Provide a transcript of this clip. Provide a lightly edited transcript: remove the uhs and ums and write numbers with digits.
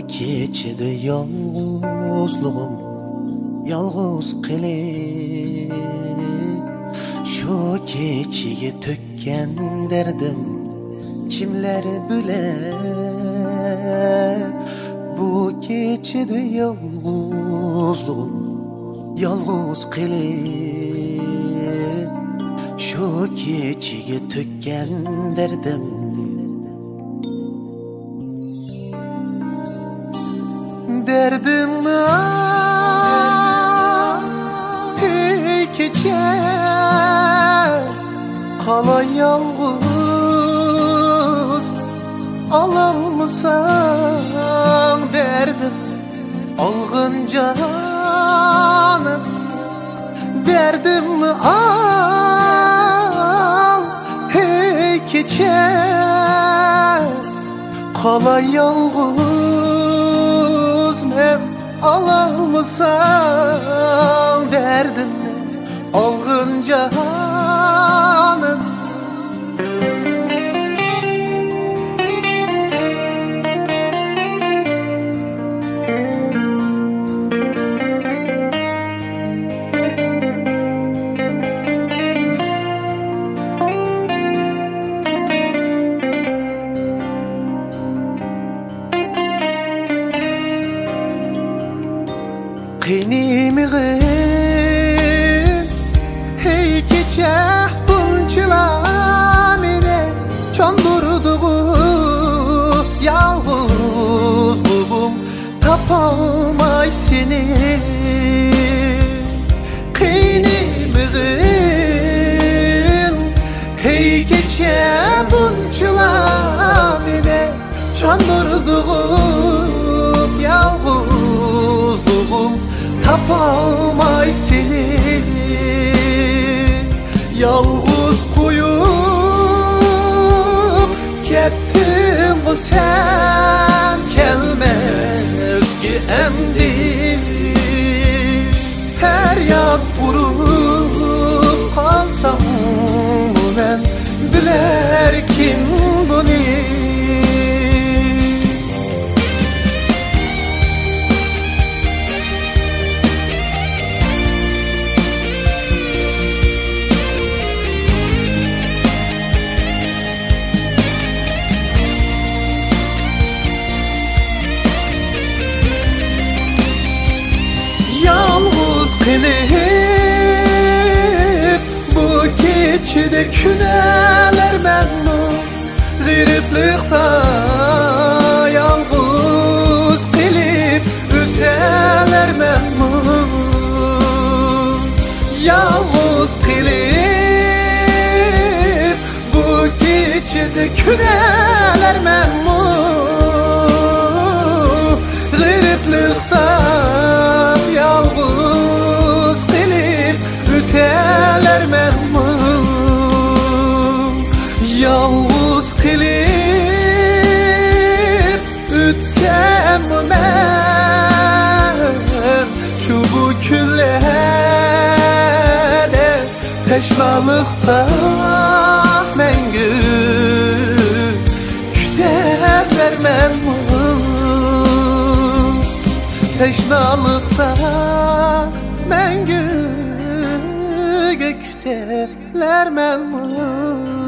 keçidi yolg'izlig'im yolg'iz qilib shu kechiga to'kkan derdim kimlar bilar bu keçidi yolg'izlig'im yolg'iz qilib shu kechiga to'kkan derdim derdimni ey kecha qalay yolg'iz ololmasan derdim olg'in jonim derdimni al ey kecha qalay yolg'iz men ololmasam derdimni olg'in jonim Qiynimiğin hey kecha bunchilar meni chondurduğu yalg'izlig'im topolmay seni Qiynimiğin hey kecha bunchilar meni chondurduğu yalg'izlig'im tapalmay seni yalğız koyup kettin bu sen gelmez ki emdi her yak vurup kalsam bu ben diler kim bunu Qilib bu keçide küneler memnun G'iriblikda yalg'iz qilib o'talar memnun Yalg'iz qilib bu keçide küneler memnun G'iriblikda yalg'iz qilib o'talar memnun Yalg'iz qilib o'tsam men shu bu kunlarda tashnalikda mangu kutarlar memnun Teşnalıkta mengü gökteler memnun